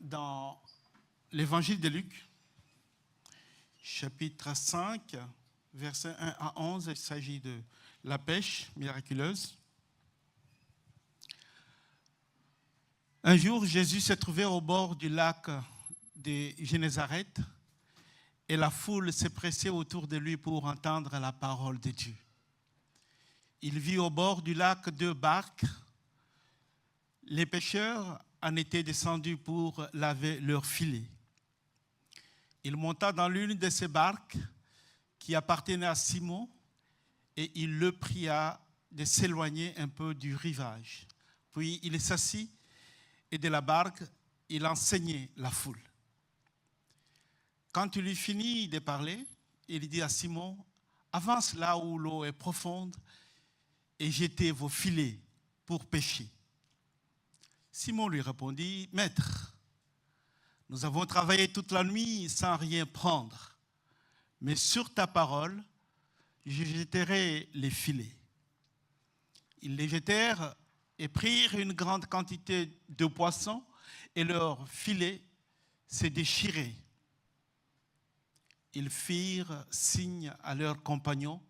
dans l'évangile de Luc, chapitre 5, versets 1 à 11. Il s'agit de la pêche miraculeuse. Un jour, Jésus s'est trouvé au bord du lac de Génézareth et la foule s'est pressée autour de lui pour entendre la parole de Dieu. Il vit au bord du lac 2 barques. Les pêcheurs en étaient descendus pour laver leurs filets. Il monta dans l'une de ces barques qui appartenait à Simon et il le pria de s'éloigner un peu du rivage. Puis il s'assit et de la barque, il enseignait la foule. Quand il eut fini de parler, il dit à Simon, « Avance là où l'eau est profonde et jetez vos filets pour pêcher. » Simon lui répondit, « Maître, nous avons travaillé toute la nuit sans rien prendre, mais sur ta parole, je jetterai les filets. » Ils les jetèrent et prirent une grande quantité de poissons et leur filet s'est déchiré. Ils firent signe à leurs compagnons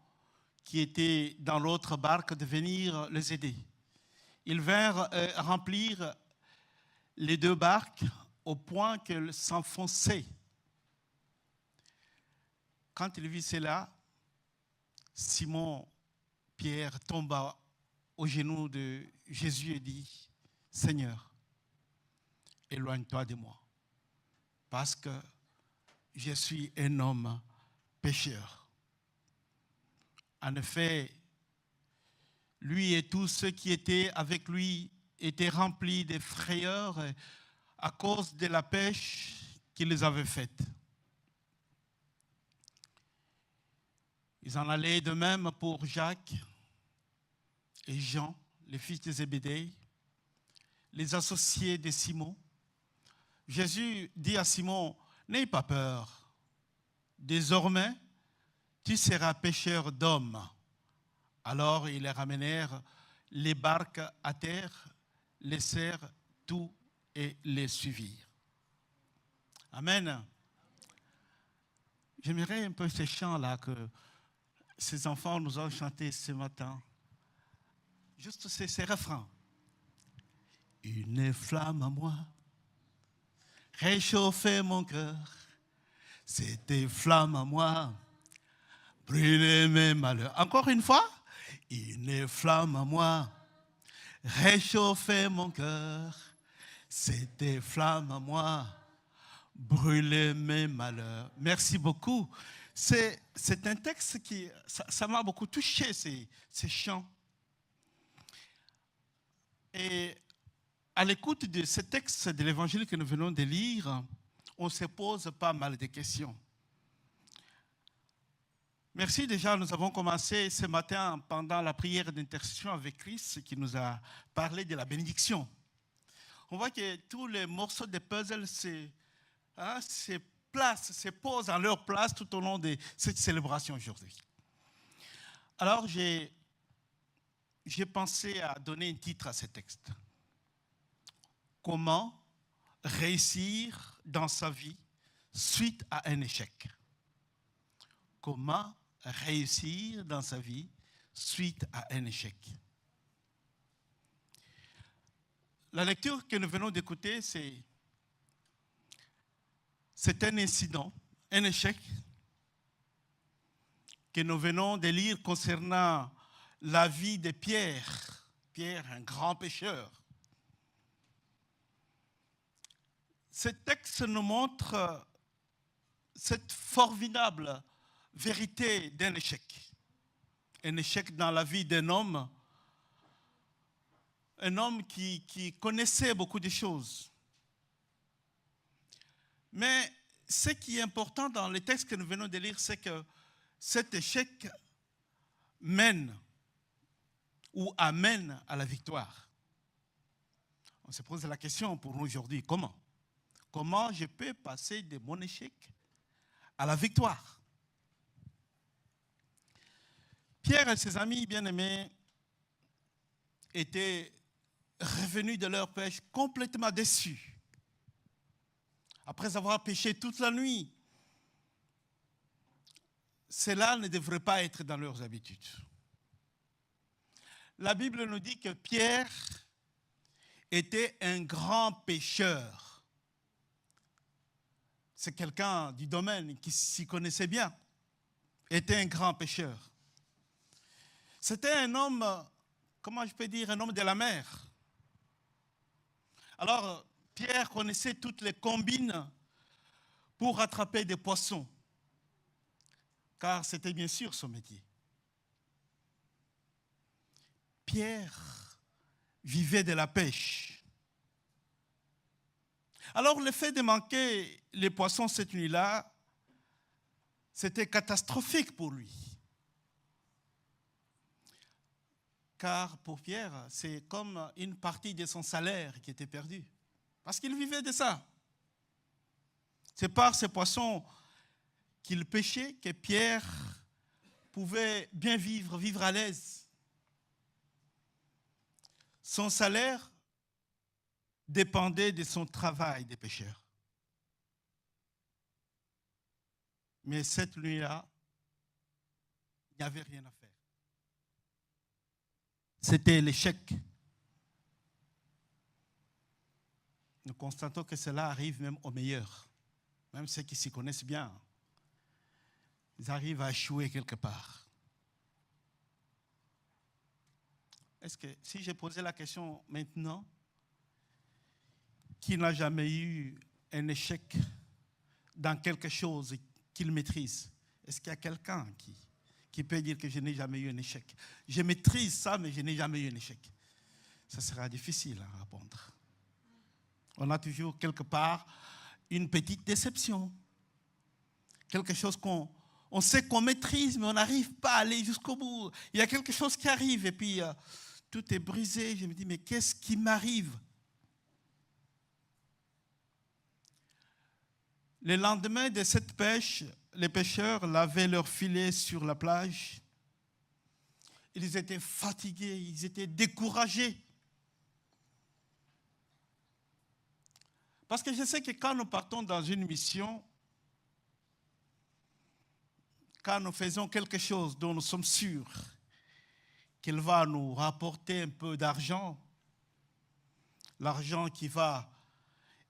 qui étaient dans l'autre barque de venir les aider. Ils vinrent remplir les 2 barques au point qu'elles s'enfonçaient. Quand il vit cela, Simon-Pierre tomba aux genoux de Jésus et dit, « Seigneur, éloigne-toi de moi, parce que je suis un homme pécheur. » En effet, lui et tous ceux qui étaient avec lui étaient remplis de frayeur à cause de la pêche qu'il les avait faite. Ils en allaient de même pour Jacques et Jean, les fils de Zébédée, les associés de Simon. Jésus dit à Simon, « N'aie pas peur, désormais tu seras pêcheur d'hommes. » Alors ils les ramenèrent les barques à terre, laissèrent tout et les suivirent. Amen. J'aimerais un peu ces chants-là que ces enfants nous ont chantés ce matin. Juste ces refrains. Une flamme à moi, réchauffez mon cœur. Cette flamme à moi, brûlez mes malheurs. Encore une fois. Une flamme à moi, réchauffez mon cœur. Cette flamme à moi, brûlez mes malheurs. Merci beaucoup. C'est un texte qui, ça m'a beaucoup touché, ces chants. Et à l'écoute de ce texte de l'évangile que nous venons de lire, on se pose pas mal de questions. Merci déjà, nous avons commencé ce matin pendant la prière d'intercession avec Christ qui nous a parlé de la bénédiction. On voit que tous les morceaux de puzzle se posent en leur place tout au long de cette célébration aujourd'hui. Alors j'ai pensé à donner un titre à ce texte. Comment réussir dans sa vie suite à un échec? Comment réussir dans sa vie suite à un échec? La lecture que nous venons d'écouter, c'est un incident, un échec que nous venons de lire concernant la vie de Pierre. Pierre, un grand pécheur. Ce texte nous montre cette formidable vérité d'un échec. Un échec dans la vie d'un homme. Un homme qui connaissait beaucoup de choses. Mais ce qui est important dans les textes que nous venons de lire, c'est que cet échec mène ou amène à la victoire. On se pose la question pour nous aujourd'hui, comment? Comment je peux passer de mon échec à la victoire? Pierre et ses amis bien-aimés étaient revenus de leur pêche complètement déçus. après avoir péché toute la nuit. Cela ne devrait pas être dans leurs habitudes. La Bible nous dit que Pierre était un grand pécheur. C'est quelqu'un du domaine qui s'y connaissait bien, était un grand pécheur. C'était un homme, comment je peux dire, un homme de la mer. Alors, Pierre connaissait toutes les combines pour attraper des poissons, car c'était bien sûr son métier. Pierre vivait de la pêche. Alors, le fait de manquer les poissons cette nuit-là, c'était catastrophique pour lui. Car pour Pierre, c'est comme une partie de son salaire qui était perdue. Parce qu'il vivait de ça. C'est par ces poissons qu'il pêchait que Pierre pouvait bien vivre à l'aise. Son salaire dépendait de son travail de pêcheur. Mais cette nuit-là, il n'y avait rien à faire. C'était l'échec. Nous constatons que cela arrive même aux meilleurs, même ceux qui s'y connaissent bien. Ils arrivent à échouer quelque part. Est-ce que si j'ai posé la question maintenant, qui n'a jamais eu un échec dans quelque chose qu'il maîtrise? Est-ce qu'il y a quelqu'un qui peut dire que je n'ai jamais eu un échec? Je maîtrise ça, mais je n'ai jamais eu un échec. Ça sera difficile à répondre. On a toujours quelque part une petite déception. Quelque chose qu'on sait qu'on maîtrise, mais on n'arrive pas à aller jusqu'au bout. Il y a quelque chose qui arrive et puis tout est brisé. Je me dis, mais qu'est-ce qui m'arrive? Le lendemain de cette pêche, les pêcheurs lavaient leurs filets sur la plage. Ils étaient fatigués, ils étaient découragés. Parce que je sais que quand nous partons dans une mission, quand nous faisons quelque chose dont nous sommes sûrs qu'il va nous rapporter un peu d'argent, l'argent qui va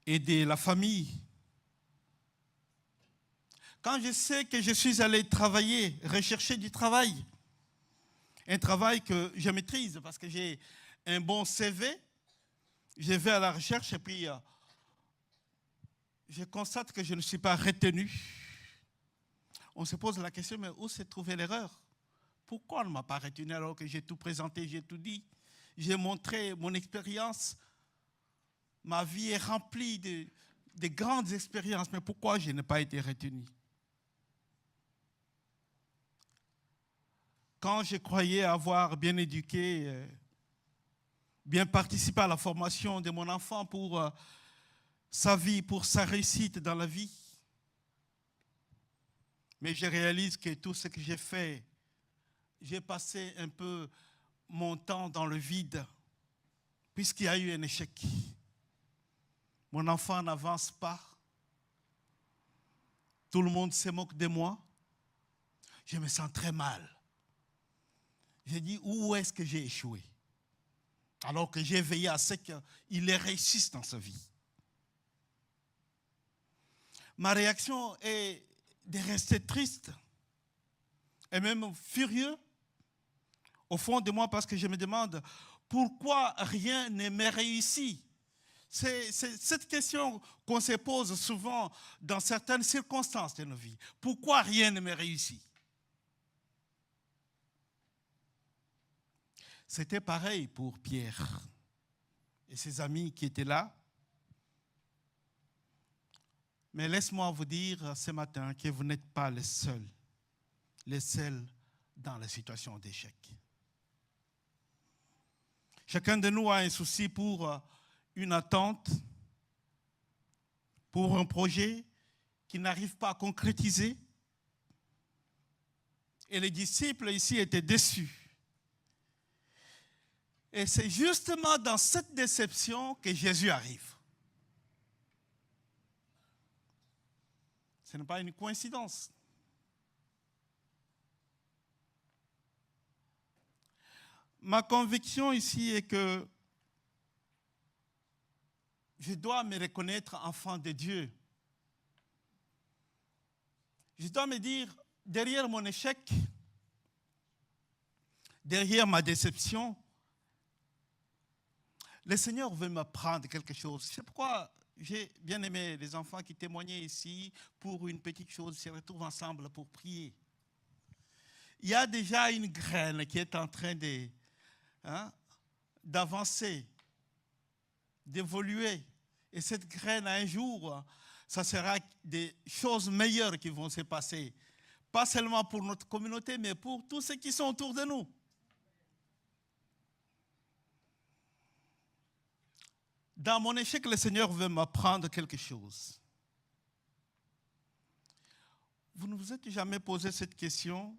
aider la famille. Quand je sais que je suis allé travailler, rechercher du travail, un travail que je maîtrise parce que j'ai un bon CV, je vais à la recherche et puis je constate que je ne suis pas retenu. On se pose la question, mais où s'est trouvée l'erreur? Pourquoi on ne m'a pas retenu alors que j'ai tout présenté, j'ai tout dit? J'ai montré mon expérience. Ma vie est remplie de grandes expériences, mais pourquoi je n'ai pas été retenu? Quand je croyais avoir bien éduqué, bien participé à la formation de mon enfant pour sa vie, pour sa réussite dans la vie, mais je réalise que tout ce que j'ai fait, j'ai passé un peu mon temps dans le vide, puisqu'il y a eu un échec. Mon enfant n'avance pas. Tout le monde se moque de moi. Je me sens très mal. J'ai dit, où est-ce que j'ai échoué? Alors que j'ai veillé à ce qu'il réussisse dans sa vie. Ma réaction est de rester triste et même furieux au fond de moi parce que je me demande pourquoi rien ne me réussit. C'est cette question qu'on se pose souvent dans certaines circonstances de nos vies. Pourquoi rien ne me réussit? C'était pareil pour Pierre et ses amis qui étaient là. Mais laisse-moi vous dire ce matin que vous n'êtes pas les seuls dans la situation d'échec. Chacun de nous a un souci pour une attente, pour un projet qui n'arrive pas à concrétiser. Et les disciples ici étaient déçus. Et c'est justement dans cette déception que Jésus arrive. Ce n'est pas une coïncidence. Ma conviction ici est que je dois me reconnaître enfant de Dieu. Je dois me dire, derrière mon échec, derrière ma déception, le Seigneur veut m'apprendre quelque chose. C'est pourquoi j'ai bien aimé les enfants qui témoignaient ici pour une petite chose, ils se retrouvent ensemble pour prier. Il y a déjà une graine qui est en train d'avancer, d'évoluer. Et cette graine, un jour, ça sera des choses meilleures qui vont se passer. Pas seulement pour notre communauté, mais pour tous ceux qui sont autour de nous. Dans mon échec, le Seigneur veut m'apprendre quelque chose. Vous ne vous êtes jamais posé cette question?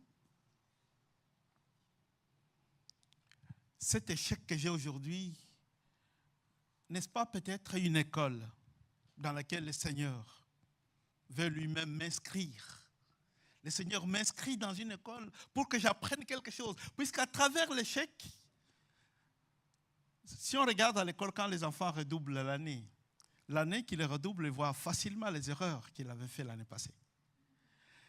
Cet échec que j'ai aujourd'hui, n'est-ce pas peut-être une école dans laquelle le Seigneur veut lui-même m'inscrire? Le Seigneur m'inscrit dans une école pour que j'apprenne quelque chose. Puisqu'à travers l'échec, si on regarde à l'école quand les enfants redoublent l'année qu'ils redoublent, ils voient facilement les erreurs qu'ils avaient fait l'année passée.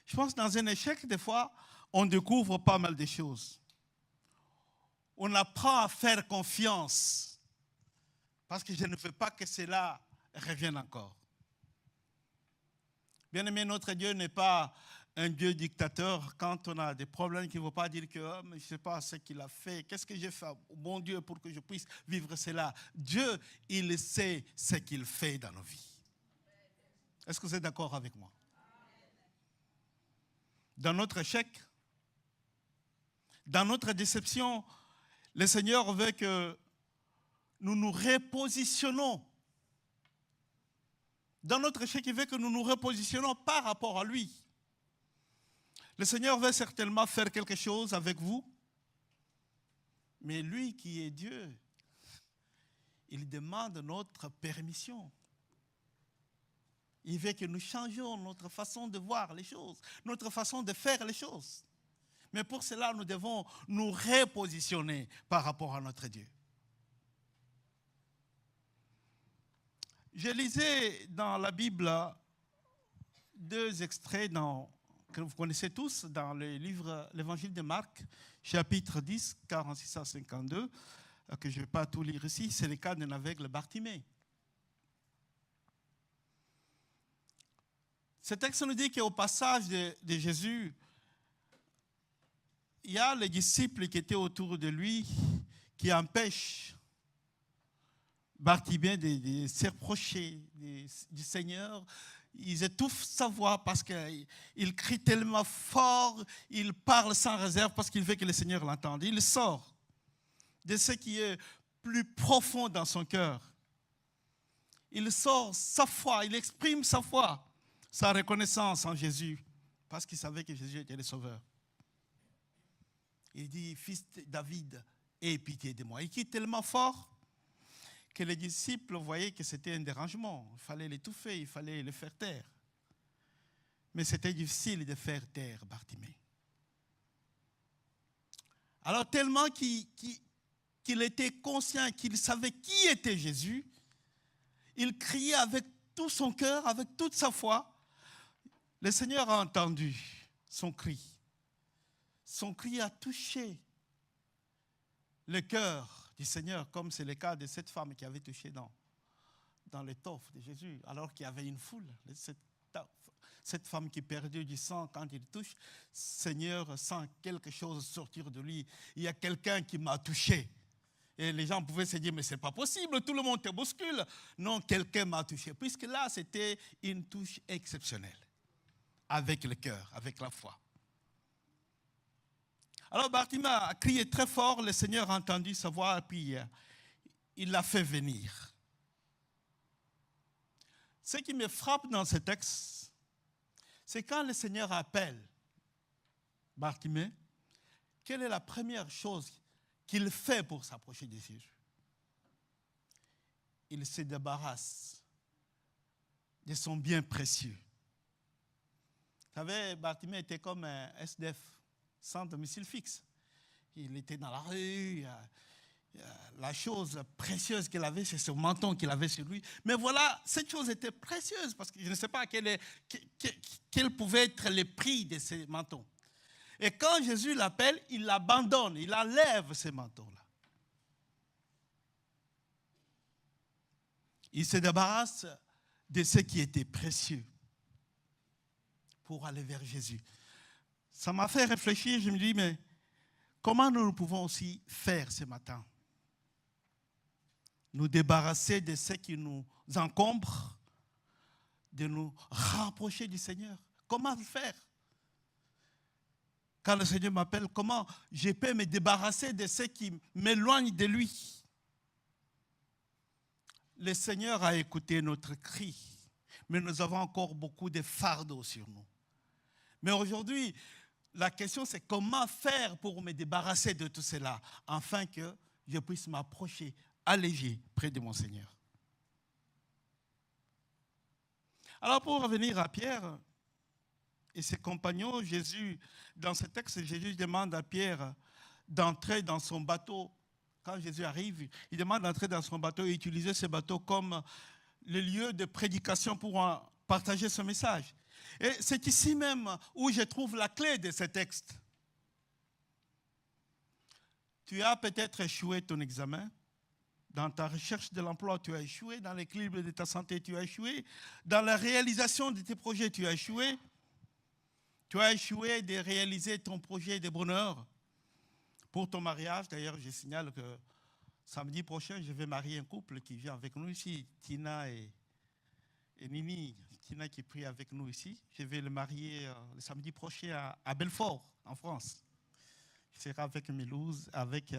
Je pense que dans un échec, des fois, on découvre pas mal de choses. On apprend à faire confiance parce que je ne veux pas que cela revienne encore. Bien aimé, notre Dieu n'est pas un Dieu dictateur. Quand on a des problèmes, qui ne veut pas dire que oh, mais je ne sais pas ce qu'il a fait. Qu'est-ce que j'ai fait, bon Dieu, pour que je puisse vivre cela? Dieu, il sait ce qu'il fait dans nos vies. Est-ce que vous êtes d'accord avec moi? Dans notre échec, dans notre déception, le Seigneur veut que nous nous repositionnons. Dans notre échec, il veut que nous nous repositionnons par rapport à lui. Le Seigneur veut certainement faire quelque chose avec vous, mais lui qui est Dieu, il demande notre permission. Il veut que nous changions notre façon de voir les choses, notre façon de faire les choses. Mais pour cela, nous devons nous repositionner par rapport à notre Dieu. Je lisais dans la Bible 2 extraits que vous connaissez tous dans le livre, l'évangile de Marc, chapitre 10, 46 à 52, que je ne vais pas tout lire ici. C'est le cas d'un aveugle Bartimée. Ce texte nous dit qu'au passage de Jésus, il y a les disciples qui étaient autour de lui qui empêchent Bartimée de se rapprocher du Seigneur. Ils étouffent sa voix parce qu'il crie tellement fort, il parle sans réserve parce qu'il veut que le Seigneur l'entende. Il sort de ce qui est plus profond dans son cœur. Il sort sa foi, il exprime sa foi, sa reconnaissance en Jésus parce qu'il savait que Jésus était le Sauveur. Il dit, fils de David, aie pitié de moi. Il crie tellement fort que les disciples voyaient que c'était un dérangement. Il fallait l'étouffer, il fallait le faire taire. Mais c'était difficile de faire taire Bartimée. Alors tellement qu'il était conscient, qu'il savait qui était Jésus, il criait avec tout son cœur, avec toute sa foi. Le Seigneur a entendu son cri. Son cri a touché le cœur du Seigneur, comme c'est le cas de cette femme qui avait touché dans l'étoffe de Jésus, alors qu'il y avait une foule. Cette femme qui perdait du sang, quand il touche, Seigneur sent quelque chose sortir de lui. Il y a quelqu'un qui m'a touché. Et les gens pouvaient se dire, mais ce n'est pas possible, tout le monde te bouscule. Non, quelqu'un m'a touché. Puisque là, c'était une touche exceptionnelle, avec le cœur, avec la foi. Alors Bartimée a crié très fort, le Seigneur a entendu sa voix, puis il l'a fait venir. Ce qui me frappe dans ce texte, c'est quand le Seigneur appelle Bartimée, quelle est la première chose qu'il fait pour s'approcher de Jésus? Il se débarrasse de son bien précieux. Vous savez, Bartimée était comme un SDF, sans domicile fixe. Il était dans la rue. La chose précieuse qu'il avait, c'est ce menton qu'il avait sur lui. Mais voilà, cette chose était précieuse parce que je ne sais pas quel pouvait être le prix de ces mentons. Et quand Jésus l'appelle, il l'abandonne, il enlève ces mentons-là. Il se débarrasse de ce qui était précieux pour aller vers Jésus. Ça m'a fait réfléchir, je me dis, mais comment nous pouvons aussi faire ce matin? Nous débarrasser de ce qui nous encombre, de nous rapprocher du Seigneur. Comment le faire? Quand le Seigneur m'appelle, comment je peux me débarrasser de ce qui m'éloigne de lui? Le Seigneur a écouté notre cri, mais nous avons encore beaucoup de fardeaux sur nous. Mais aujourd'hui, la question c'est comment faire pour me débarrasser de tout cela, afin que je puisse m'approcher, allégé près de mon Seigneur. Alors pour revenir à Pierre et ses compagnons, Jésus, dans ce texte, Jésus demande à Pierre d'entrer dans son bateau. Quand Jésus arrive, il demande d'entrer dans son bateau et utiliser ce bateau comme le lieu de prédication pour partager ce message. Et c'est ici même où je trouve la clé de ce texte. Tu as peut-être échoué ton examen. Dans ta recherche de l'emploi, tu as échoué. Dans l'équilibre de ta santé, tu as échoué. Dans la réalisation de tes projets, tu as échoué. Tu as échoué de réaliser ton projet de bonheur pour ton mariage. D'ailleurs, je signale que samedi prochain, je vais marier un couple qui vient avec nous ici, Tina et Nini. Tina qui prie avec nous ici. Je vais le marier le samedi prochain à Belfort, en France. Je serai avec Milouz, avec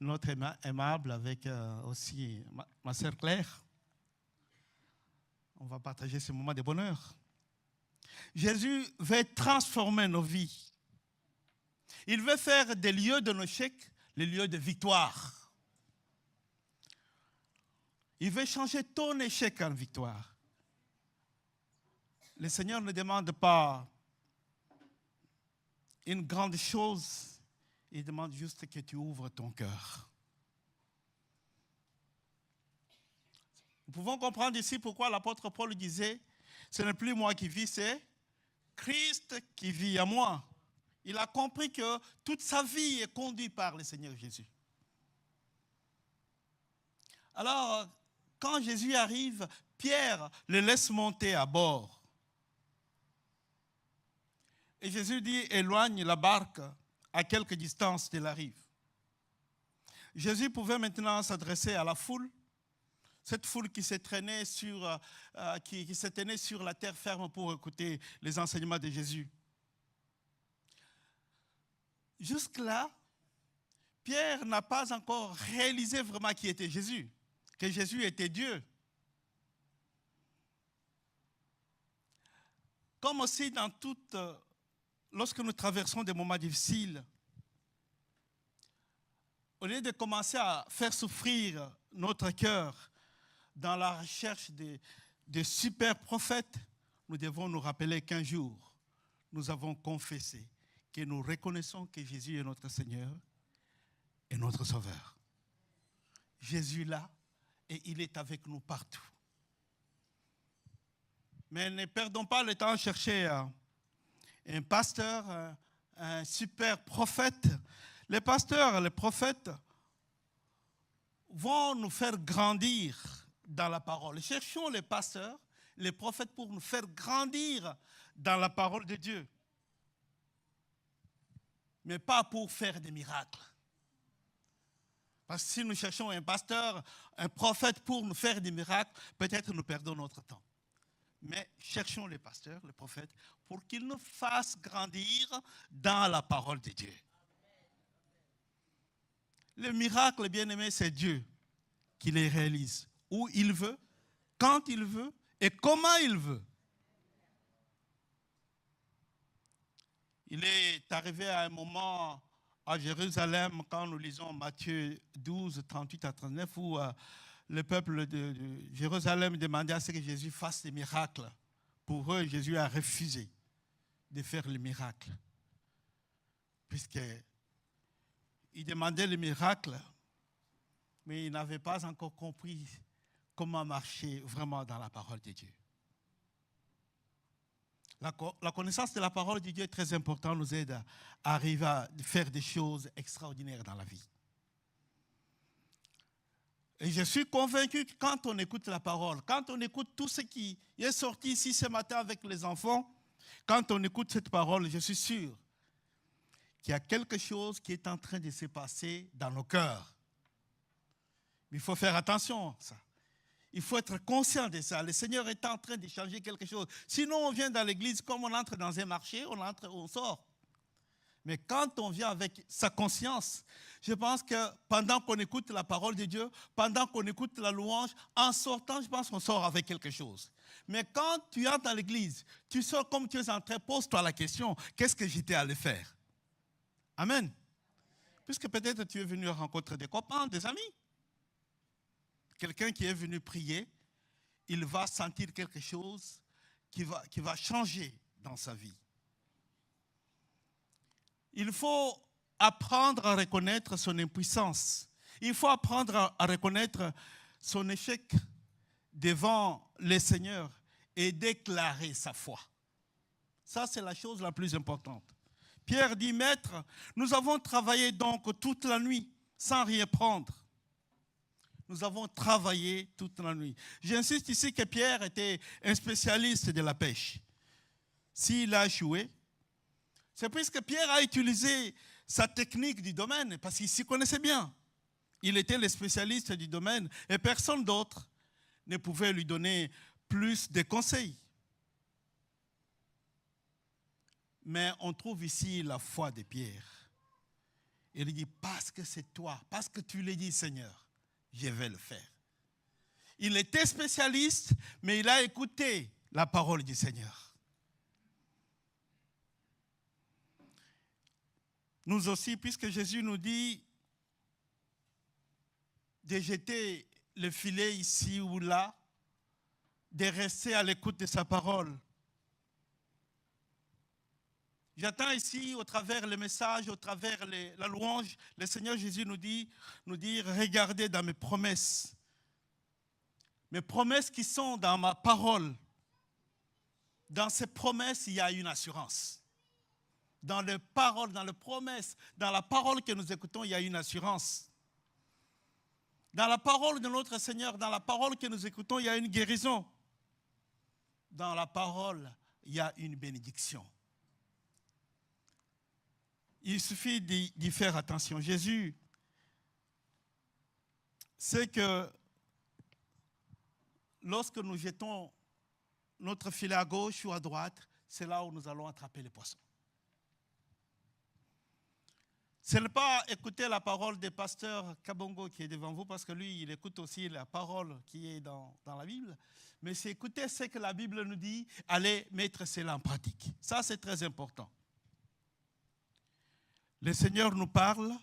notre aimable, avec aussi ma sœur Claire. On va partager ce moment de bonheur. Jésus veut transformer nos vies. Il veut faire des lieux de nos échecs les lieux de victoire. Il veut changer ton échec en victoire. Le Seigneur ne demande pas une grande chose, il demande juste que tu ouvres ton cœur. Nous pouvons comprendre ici pourquoi l'apôtre Paul disait, ce n'est plus moi qui vis, c'est Christ qui vit en moi. Il a compris que toute sa vie est conduite par le Seigneur Jésus. Alors, quand Jésus arrive, Pierre le laisse monter à bord. Et Jésus dit, éloigne la barque à quelque distance de la rive. Jésus pouvait maintenant s'adresser à la foule, cette foule qui s'est traînée sur la terre ferme pour écouter les enseignements de Jésus. Jusque-là, Pierre n'a pas encore réalisé vraiment qui était Jésus, que Jésus était Dieu. Comme aussi lorsque nous traversons des moments difficiles, au lieu de commencer à faire souffrir notre cœur dans la recherche de super prophètes, nous devons nous rappeler qu'un jour, nous avons confessé que nous reconnaissons que Jésus est notre Seigneur et notre Sauveur. Jésus est là et il est avec nous partout. Mais ne perdons pas le temps à chercher un pasteur, un super prophète. Les pasteurs, les prophètes vont nous faire grandir dans la parole. Cherchons les pasteurs, les prophètes pour nous faire grandir dans la parole de Dieu. Mais pas pour faire des miracles. Parce que si nous cherchons un pasteur, un prophète pour nous faire des miracles, peut-être nous perdons notre temps. Mais cherchons les pasteurs, les prophètes, pour qu'ils nous fassent grandir dans la parole de Dieu. Le miracle, bien aimé, c'est Dieu qui les réalise. Où il veut, quand il veut et comment il veut. Il est arrivé à un moment à Jérusalem, quand nous lisons Matthieu 12, 38 à 39, où le peuple de Jérusalem demandait à ce que Jésus fasse des miracles pour eux, Jésus a refusé de faire le miracle. Puisqu'il demandait le miracle, mais il n'avait pas encore compris comment marcher vraiment dans la parole de Dieu. La connaissance de la parole de Dieu est très importante, nous aide à arriver à faire des choses extraordinaires dans la vie. Et je suis convaincu que quand on écoute la parole, quand on écoute tout ce qui est sorti ici ce matin avec les enfants, quand on écoute cette parole, je suis sûr qu'il y a quelque chose qui est en train de se passer dans nos cœurs. Mais il faut faire attention à ça. Il faut être conscient de ça. Le Seigneur est en train de changer quelque chose. Sinon, on vient dans l'église comme on entre dans un marché, on sort. Mais quand on vient avec sa conscience, je pense que pendant qu'on écoute la parole de Dieu, pendant qu'on écoute la louange, en sortant, je pense qu'on sort avec quelque chose. Mais quand tu entres dans l'église, tu sors comme tu es entré, pose-toi la question, qu'est-ce que j'étais allé faire? Amen. Puisque peut-être tu es venu rencontrer des copains, des amis. Quelqu'un qui est venu prier, il va sentir quelque chose qui va changer dans sa vie. Il faut apprendre à reconnaître son impuissance. Il faut apprendre à reconnaître son échec devant le Seigneur et déclarer sa foi. Ça, c'est la chose la plus importante. Pierre dit, Maître, nous avons travaillé donc toute la nuit sans rien prendre. Nous avons travaillé toute la nuit. J'insiste ici que Pierre était un spécialiste de la pêche. S'il a échoué, c'est puisque Pierre a utilisé sa technique du domaine, parce qu'il s'y connaissait bien. Il était le spécialiste du domaine et personne d'autre ne pouvait lui donner plus de conseils. Mais on trouve ici la foi de Pierre. Il dit, parce que c'est toi, parce que tu l'as dit, Seigneur, je vais le faire. Il était spécialiste, mais il a écouté la parole du Seigneur. Nous aussi, puisque Jésus nous dit de jeter le filet ici ou là, de rester à l'écoute de sa parole. J'attends ici, au travers le message, au travers la louange, le Seigneur Jésus nous dit, regardez dans mes promesses qui sont dans ma parole. Dans ces promesses, il y a une assurance. Dans les paroles, dans les promesses, dans la parole que nous écoutons, il y a une assurance. Dans la parole de notre Seigneur, dans la parole que nous écoutons, il y a une guérison. Dans la parole, il y a une bénédiction. Il suffit d'y faire attention. Jésus sait que lorsque nous jetons notre filet à gauche ou à droite, c'est là où nous allons attraper les poissons. Ce n'est pas écouter la parole du pasteur Kabongo qui est devant vous, parce que lui, il écoute aussi la parole qui est dans la Bible, mais c'est écouter ce que la Bible nous dit, aller mettre cela en pratique. Ça, c'est très important. Le Seigneur nous parle,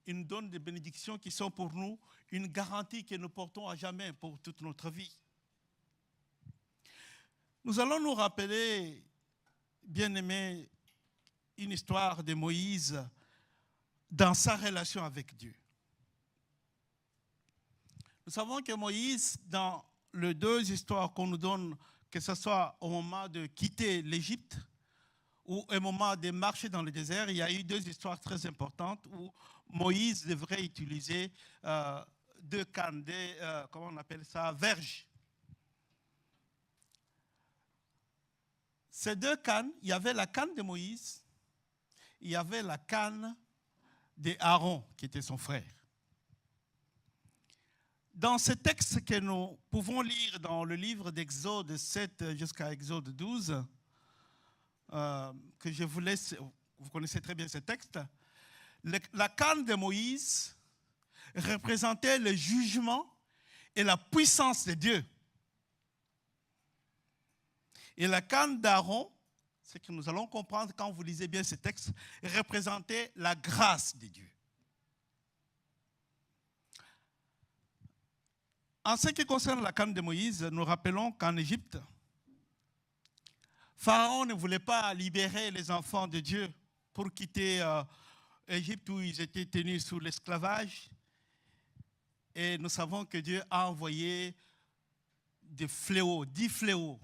il nous donne des bénédictions qui sont pour nous une garantie que nous portons à jamais pour toute notre vie. Nous allons nous rappeler, bien-aimés, une histoire de Moïse dans sa relation avec Dieu. Nous savons que Moïse, dans les deux histoires qu'on nous donne, que ce soit au moment de quitter l'Égypte ou au moment de marcher dans le désert, il y a eu deux histoires très importantes où Moïse devrait utiliser deux cannes, comment on appelle ça, verges. Ces deux cannes, il y avait la canne de Moïse, il y avait la canne d'Aaron, qui était son frère. Dans ce texte que nous pouvons lire dans le livre d'Exode 7 jusqu'à Exode 12, que je vous laisse, vous connaissez très bien ce texte, la canne de Moïse représentait le jugement et la puissance de Dieu. Et la canne d'Aaron, ce que nous allons comprendre quand vous lisez bien ce texte, représentait la grâce de Dieu. En ce qui concerne la canne de Moïse, nous rappelons qu'en Égypte, Pharaon ne voulait pas libérer les enfants de Dieu pour quitter l'Égypte où ils étaient tenus sous l'esclavage. Et nous savons que Dieu a envoyé des fléaux, 10 fléaux.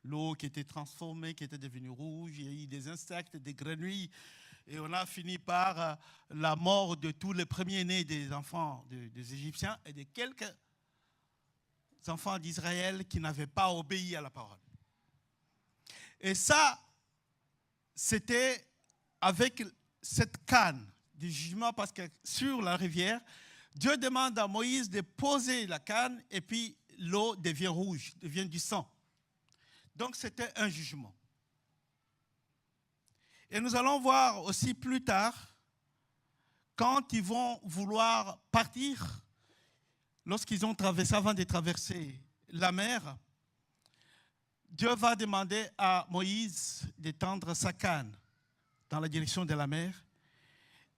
L'eau qui était transformée, qui était devenue rouge, il y a eu des insectes, des grenouilles. Et on a fini par la mort de tous les premiers-nés des enfants des Égyptiens et de quelques enfants d'Israël qui n'avaient pas obéi à la parole. Et ça, c'était avec cette canne du jugement, parce que sur la rivière, Dieu demande à Moïse de poser la canne et puis l'eau devient rouge, devient du sang. Donc c'était un jugement. Et nous allons voir aussi plus tard, quand ils vont vouloir partir, lorsqu'ils ont traversé, avant de traverser la mer, Dieu va demander à Moïse d'étendre sa canne dans la direction de la mer,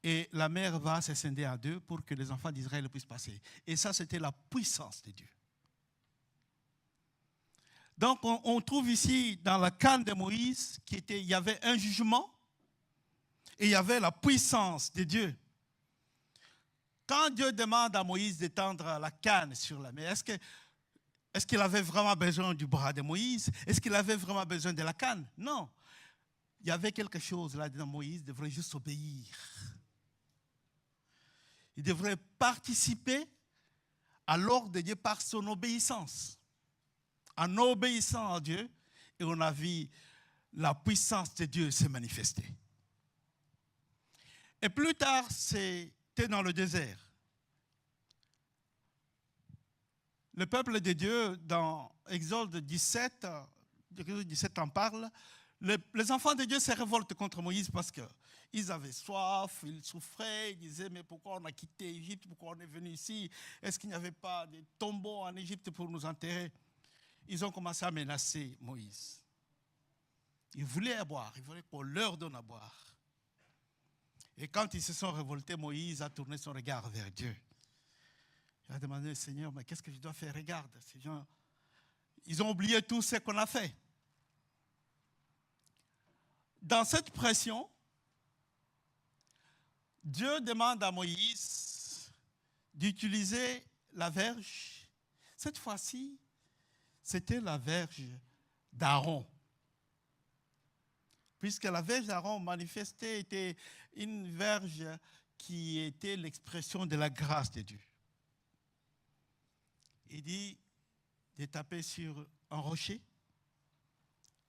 et la mer va se scinder en deux pour que les enfants d'Israël puissent passer. Et ça, c'était la puissance de Dieu. Donc, on trouve ici, dans la canne de Moïse, il y avait un jugement et il y avait la puissance de Dieu. Quand Dieu demande à Moïse d'étendre la canne sur la mer, est-ce qu'il avait vraiment besoin du bras de Moïse? Est-ce qu'il avait vraiment besoin de la canne? Non. Il y avait quelque chose là-dedans. Moïse devrait juste obéir. Il devrait participer à l'ordre de Dieu par son obéissance. En obéissant à Dieu, et on a vu la puissance de Dieu se manifester. Et plus tard, c'était dans le désert. Le peuple de Dieu, dans Exode 17, Exode 17 en parle, les enfants de Dieu se révoltent contre Moïse parce qu'ils avaient soif, ils souffraient, ils disaient, mais pourquoi on a quitté l'Égypte, pourquoi on est venu ici? Est-ce qu'il n'y avait pas de tombeaux en Égypte pour nous enterrer? Ils ont commencé à menacer Moïse. Ils voulaient boire, ils voulaient qu'on leur donne à boire. Et quand ils se sont révoltés, Moïse a tourné son regard vers Dieu. Il a demandé au Seigneur, mais qu'est-ce que je dois faire? Regarde, ces gens, ils ont oublié tout ce qu'on a fait. Dans cette pression, Dieu demande à Moïse d'utiliser la verge. Cette fois-ci, c'était la verge d'Aaron. Puisque la verge d'Aaron manifestait était une verge qui était l'expression de la grâce de Dieu. Il dit de taper sur un rocher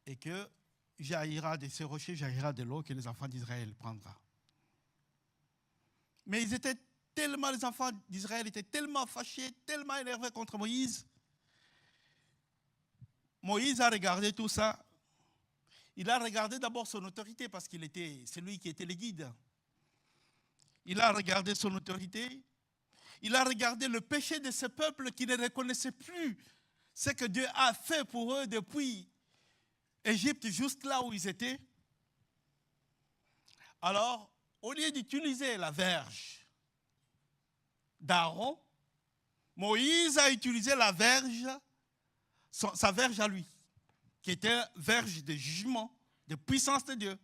et que jaillira de ce rocher, jaillira de l'eau que les enfants d'Israël prendront. Mais les enfants d'Israël étaient tellement fâchés, tellement énervés contre Moïse. Moïse a regardé tout ça. Il a regardé d'abord son autorité parce qu'il était celui qui était le guide. Il a regardé son autorité. Il a regardé le péché de ce peuple qui ne reconnaissait plus ce que Dieu a fait pour eux depuis Égypte, juste là où ils étaient. Alors, au lieu d'utiliser la verge d'Aaron, Moïse a utilisé la verge, sa verge à lui, qui était verge de jugement, de puissance de Dieu.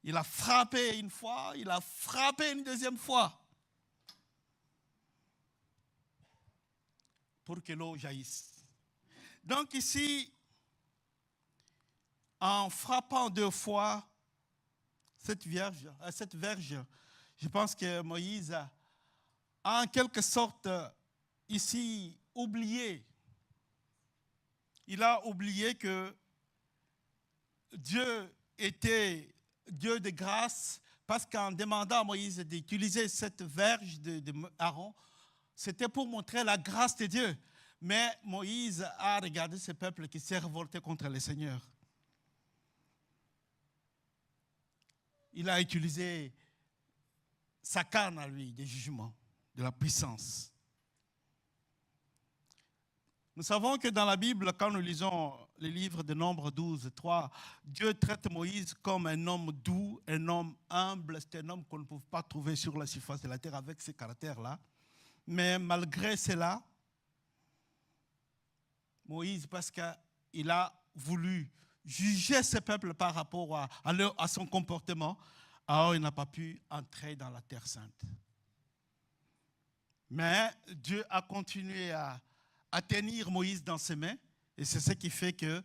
Il a frappé une fois, il a frappé une deuxième fois pour que l'eau jaillisse. Donc ici, en frappant 2 fois cette verge, je pense que Moïse a en quelque sorte ici oublié. Il a oublié que Dieu était Dieu de grâce, parce qu'en demandant à Moïse d'utiliser cette verge d'Aaron, c'était pour montrer la grâce de Dieu. Mais Moïse a regardé ce peuple qui s'est révolté contre le Seigneur. Il a utilisé sa canne à lui, des jugements, de la puissance. Nous savons que dans la Bible, quand nous lisons les livres de Nombre 12, 3, Dieu traite Moïse comme un homme doux, un homme humble. C'est un homme qu'on ne peut pas trouver sur la surface de la terre avec ces caractères-là. Mais malgré cela, Moïse, parce que il a voulu juger ce peuple par rapport à son comportement, alors il n'a pas pu entrer dans la terre sainte. Mais Dieu a continué à tenir Moïse dans ses mains, et c'est ce qui fait que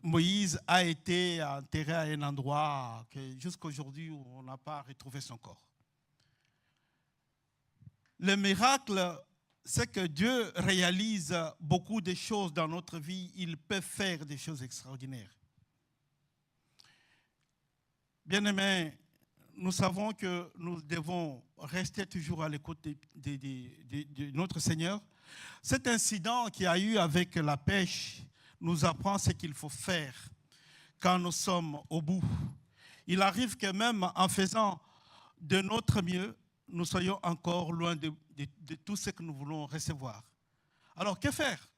Moïse a été enterré à un endroit que jusqu'à aujourd'hui on n'a pas retrouvé son corps. Le miracle, c'est que Dieu réalise beaucoup de choses dans notre vie. Il peut faire des choses extraordinaires. Bien-aimés, nous savons que nous devons rester toujours à l'écoute de notre Seigneur. Cet incident qu'il y a eu avec la pêche nous apprend ce qu'il faut faire quand nous sommes au bout. Il arrive que même en faisant de notre mieux, nous soyons encore loin de tout ce que nous voulons recevoir. Alors, que faire?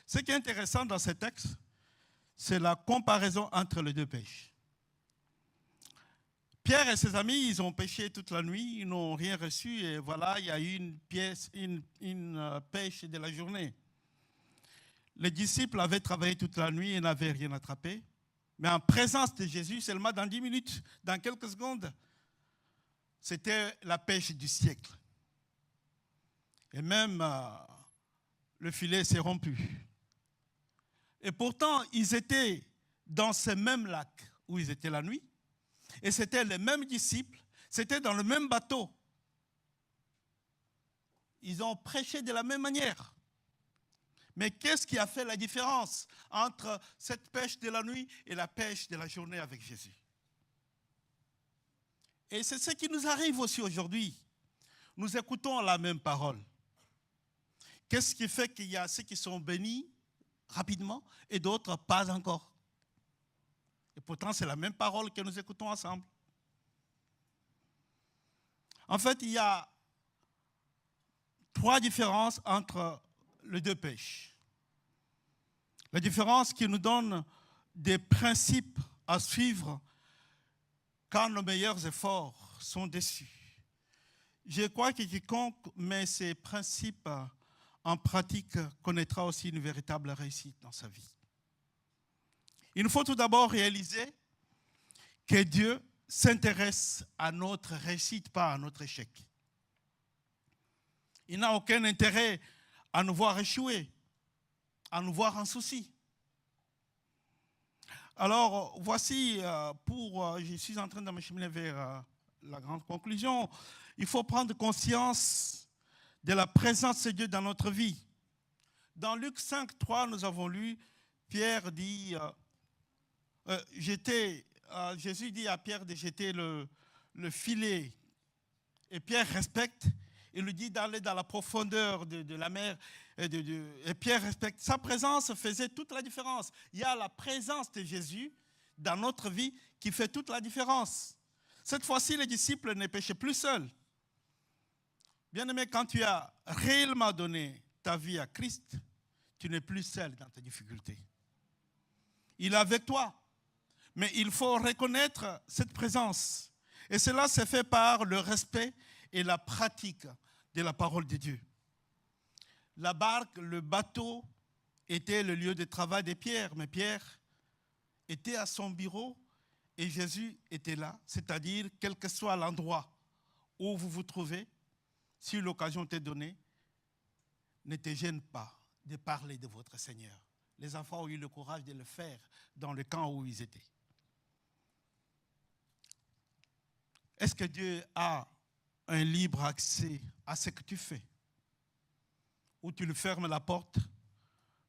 Ce qui est intéressant dans ce texte, c'est la comparaison entre les deux pêches. Pierre et ses amis, ils ont pêché toute la nuit, ils n'ont rien reçu, et voilà, il y a eu une pêche de la journée. Les disciples avaient travaillé toute la nuit et n'avaient rien attrapé. Mais en présence de Jésus, seulement dans 10 minutes, dans quelques secondes, c'était la pêche du siècle. Et même le filet s'est rompu. Et pourtant, ils étaient dans ce même lac où ils étaient la nuit. Et c'était les mêmes disciples, c'était dans le même bateau. Ils ont prêché de la même manière. Mais qu'est-ce qui a fait la différence entre cette pêche de la nuit et la pêche de la journée avec Jésus? Et c'est ce qui nous arrive aussi aujourd'hui. Nous écoutons la même parole. Qu'est-ce qui fait qu'il y a ceux qui sont bénis rapidement et d'autres pas encore? Et pourtant, c'est la même parole que nous écoutons ensemble. En fait, il y a 3 différences entre les deux pêches. La différence qui nous donne des principes à suivre quand nos meilleurs efforts sont déçus. Je crois que quiconque met ces principes en pratique connaîtra aussi une véritable réussite dans sa vie. Il faut tout d'abord réaliser que Dieu s'intéresse à notre réussite, pas à notre échec. Il n'a aucun intérêt à nous voir échouer, à nous voir en souci. Alors, voici, je suis en train de me cheminer vers la grande conclusion. Il faut prendre conscience de la présence de Dieu dans notre vie. Dans Luc 5, 3, nous avons lu, Pierre dit, Jésus dit à Pierre de jeter le filet. Et Pierre respecte. Il lui dit d'aller dans la profondeur de la mer. Et Pierre respecte. Sa présence faisait toute la différence. Il y a la présence de Jésus dans notre vie qui fait toute la différence. Cette fois-ci, les disciples ne pêchaient plus seuls. Bien-aimé, quand tu as réellement donné ta vie à Christ, tu n'es plus seul dans tes difficultés. Il est avec toi. Mais il faut reconnaître cette présence. Et cela se fait par le respect et la pratique de la parole de Dieu. La barque, le bateau, était le lieu de travail de Pierre. Mais Pierre était à son bureau et Jésus était là. C'est-à-dire, quel que soit l'endroit où vous vous trouvez, si l'occasion t'est donnée, ne te gêne pas de parler de votre Seigneur. Les enfants ont eu le courage de le faire dans le camp où ils étaient. Est-ce que Dieu a un libre accès à ce que tu fais? Ou tu lui fermes la porte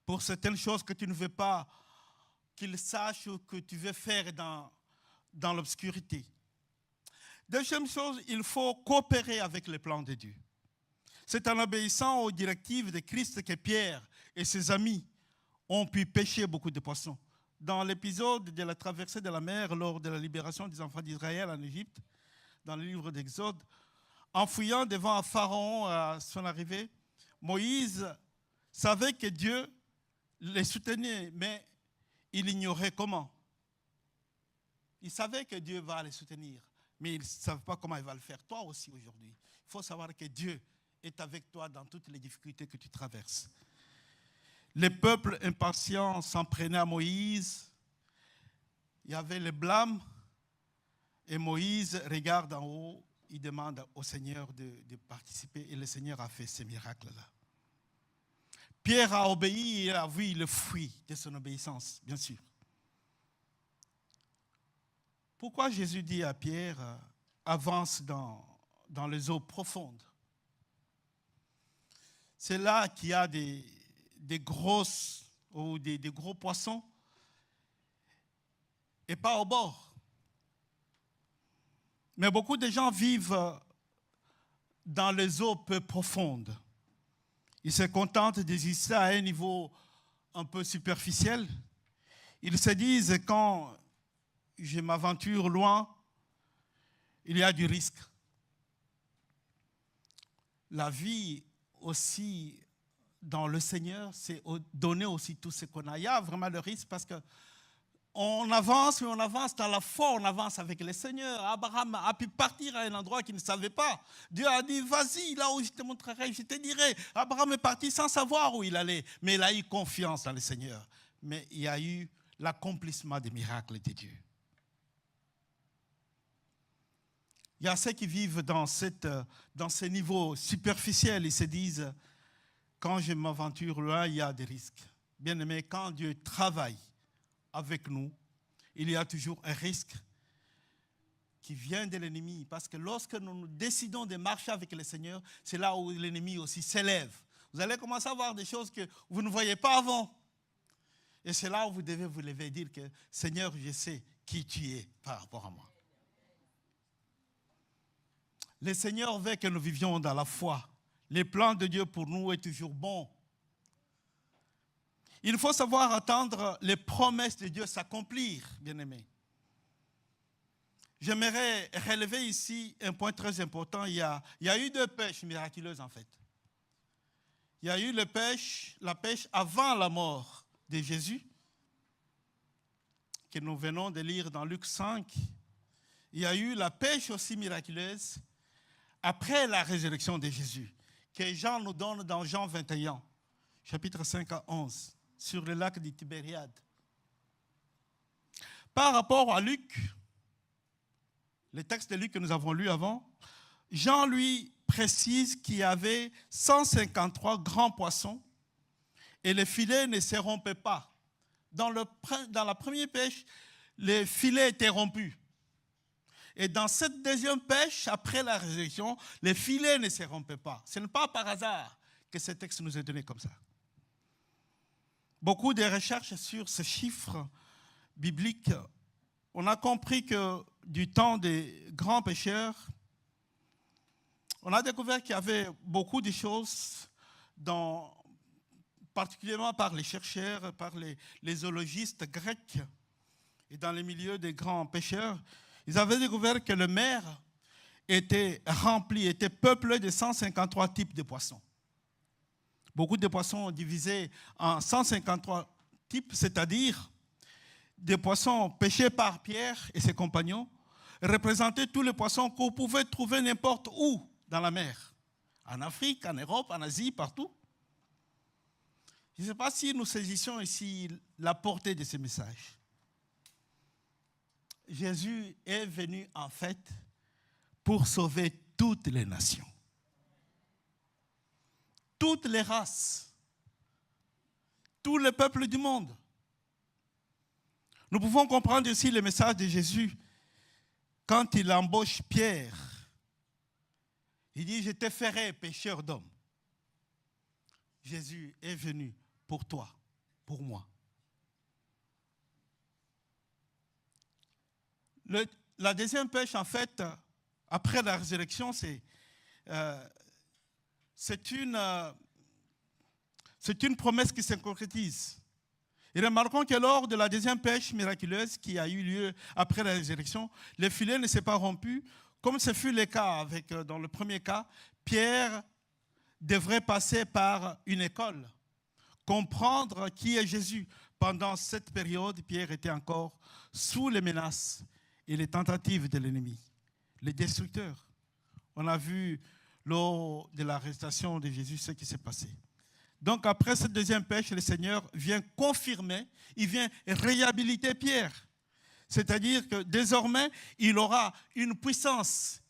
pour certaines choses que tu ne veux pas qu'il sache que tu veux faire dans l'obscurité? Deuxième chose, il faut coopérer avec les plans de Dieu. C'est en obéissant aux directives de Christ que Pierre et ses amis ont pu pêcher beaucoup de poissons. Dans l'épisode de la traversée de la mer lors de la libération des enfants d'Israël en Égypte, dans le livre d'Exode, en fouillant devant Pharaon à son arrivée, Moïse savait que Dieu les soutenait, mais il ignorait comment. Il savait que Dieu va les soutenir, mais il ne savait pas comment il va le faire. Toi aussi aujourd'hui, il faut savoir que Dieu est avec toi dans toutes les difficultés que tu traverses. Les peuples impatients s'en prenaient à Moïse. Il y avait le blâme. Et Moïse regarde en haut. Il demande au Seigneur de participer. Et le Seigneur a fait ces miracles-là. Pierre a obéi. Il a vu le fruit de son obéissance, bien sûr. Pourquoi Jésus dit à Pierre, avance dans les eaux profondes? C'est là qu'il y a des grosses ou des gros poissons et pas au bord. Mais beaucoup de gens vivent dans les eaux peu profondes. Ils se contentent d'exister à un niveau un peu superficiel. Ils se disent, quand je m'aventure loin, il y a du risque. La vie aussi dans le Seigneur, c'est donner aussi tout ce qu'on a. Il y a vraiment le risque parce qu'on avance, mais on avance dans la foi, on avance avec le Seigneur. Abraham a pu partir à un endroit qu'il ne savait pas. Dieu a dit, vas-y, là où je te montrerai, je te dirai. Abraham est parti sans savoir où il allait, mais il a eu confiance dans le Seigneur. Mais il y a eu l'accomplissement des miracles de Dieu. Il y a ceux qui vivent dans ce niveau superficiel. Ils se disent, quand je m'aventure là, il y a des risques. Bien aimé, quand Dieu travaille avec nous, il y a toujours un risque qui vient de l'ennemi. Parce que lorsque nous décidons de marcher avec le Seigneur, c'est là où l'ennemi aussi s'élève. Vous allez commencer à voir des choses que vous ne voyez pas avant. Et c'est là où vous devez vous lever et dire que Seigneur, je sais qui tu es par rapport à moi. Le Seigneur veut que nous vivions dans la foi. Les plans de Dieu pour nous est toujours bon. Il faut savoir attendre les promesses de Dieu s'accomplir, bien-aimés. J'aimerais relever ici un point très important. Il y a eu 2 pêches miraculeuses en fait. Il y a eu la pêche avant la mort de Jésus, que nous venons de lire dans Luc 5. Il y a eu la pêche aussi miraculeuse après la résurrection de Jésus, que Jean nous donne dans Jean 21, chapitre 5 à 11, sur le lac de Tibériade. Par rapport à Luc, le texte de Luc que nous avons lu avant, Jean lui précise qu'il y avait 153 grands poissons et les filets ne se rompaient pas. Dans la première pêche, les filets étaient rompus. Et dans cette deuxième pêche, après la résurrection, les filets ne se rompaient pas. Ce n'est pas par hasard que ce texte nous est donné comme ça. Beaucoup de recherches sur ce chiffre biblique, on a compris que du temps des grands pêcheurs, on a découvert qu'il y avait beaucoup de choses, particulièrement par les chercheurs, par les zoologistes grecs et dans les milieux des grands pêcheurs. Ils avaient découvert que le mer était rempli, était peuplé de 153 types de poissons. Beaucoup de poissons divisés en 153 types, c'est-à-dire des poissons pêchés par Pierre et ses compagnons, représentaient tous les poissons qu'on pouvait trouver n'importe où dans la mer. En Afrique, en Europe, en Asie, partout. Je ne sais pas si nous saisissons ici la portée de ce message. Jésus est venu en fait pour sauver toutes les nations, toutes les races, tous les peuples du monde. Nous pouvons comprendre aussi le message de Jésus quand il embauche Pierre. Il dit, je te ferai pêcheur d'hommes. Jésus est venu pour toi, pour moi. La deuxième pêche, en fait, après la résurrection, c'est une promesse qui se concrétise. Et remarquons que lors de la deuxième pêche miraculeuse qui a eu lieu après la résurrection, les filets ne s'est pas rompus. Comme ce fut le cas dans le premier cas, Pierre devrait passer par une école, comprendre qui est Jésus. Pendant cette période, Pierre était encore sous les menaces et les tentatives de l'ennemi, les destructeurs. On a vu lors de l'arrestation de Jésus ce qui s'est passé. Donc après cette deuxième pêche, le Seigneur vient confirmer, il vient réhabiliter Pierre. C'est-à-dire que désormais, il aura une puissance,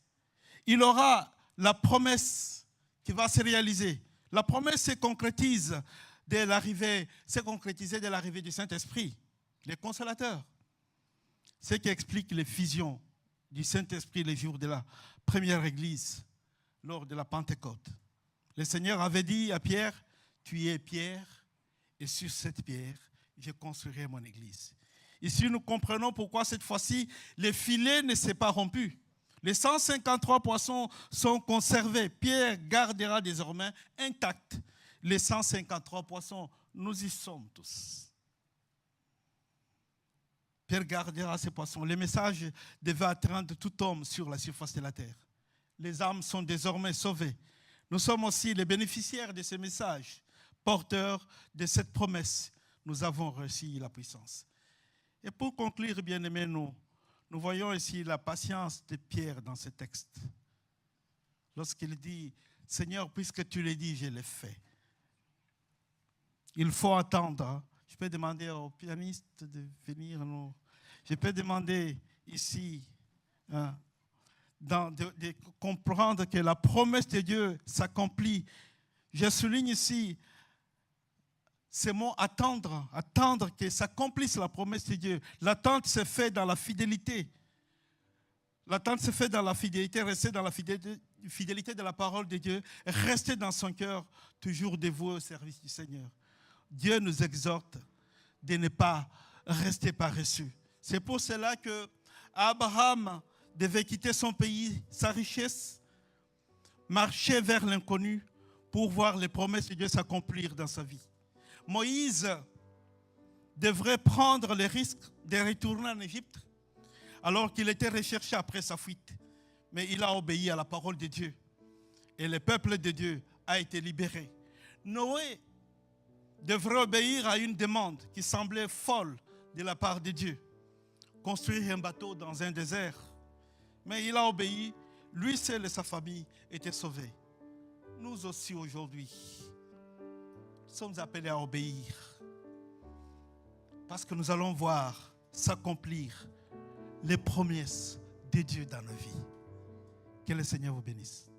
il aura la promesse qui va se réaliser. La promesse se concrétise dès l'arrivée, s'est concrétisée dès l'arrivée du Saint-Esprit, le Consolateur. Ce qui explique les fusions du Saint-Esprit les jours de la première église, lors de la Pentecôte. Le Seigneur avait dit à Pierre, tu es Pierre, et sur cette pierre, je construirai mon église. Ici, nous comprenons pourquoi cette fois-ci, les filets ne s'est pas rompus. Les 153 poissons sont conservés. Pierre gardera désormais intact les 153 poissons. Nous y sommes tous. Pierre gardera ces poissons. Le message devait atteindre tout homme sur la surface de la terre. Les âmes sont désormais sauvées. Nous sommes aussi les bénéficiaires de ce message, porteurs de cette promesse. Nous avons reçu la puissance. Et pour conclure, bien-aimés, nous voyons ici la patience de Pierre dans ce texte. Lorsqu'il dit, Seigneur, puisque tu l'as dit, je l'ai fait. Il faut attendre. Je peux demander au pianiste de venir. Je peux demander ici de comprendre que la promesse de Dieu s'accomplit. Je souligne ici ces mots attendre que s'accomplisse la promesse de Dieu. L'attente se fait dans la fidélité. L'attente se fait dans la fidélité, rester dans la fidélité de la parole de Dieu, rester dans son cœur, toujours dévoué au service du Seigneur. Dieu nous exhorte de ne pas rester paresseux. C'est pour cela que Abraham devait quitter son pays, sa richesse, marcher vers l'inconnu pour voir les promesses de Dieu s'accomplir dans sa vie. Moïse devrait prendre le risque de retourner en Égypte alors qu'il était recherché après sa fuite. Mais il a obéi à la parole de Dieu et le peuple de Dieu a été libéré. Noé devrait obéir à une demande qui semblait folle de la part de Dieu. Construire un bateau dans un désert. Mais il a obéi, lui seul et sa famille étaient sauvés. Nous aussi aujourd'hui, sommes appelés à obéir. Parce que nous allons voir s'accomplir les promesses de Dieu dans nos vies. Que le Seigneur vous bénisse.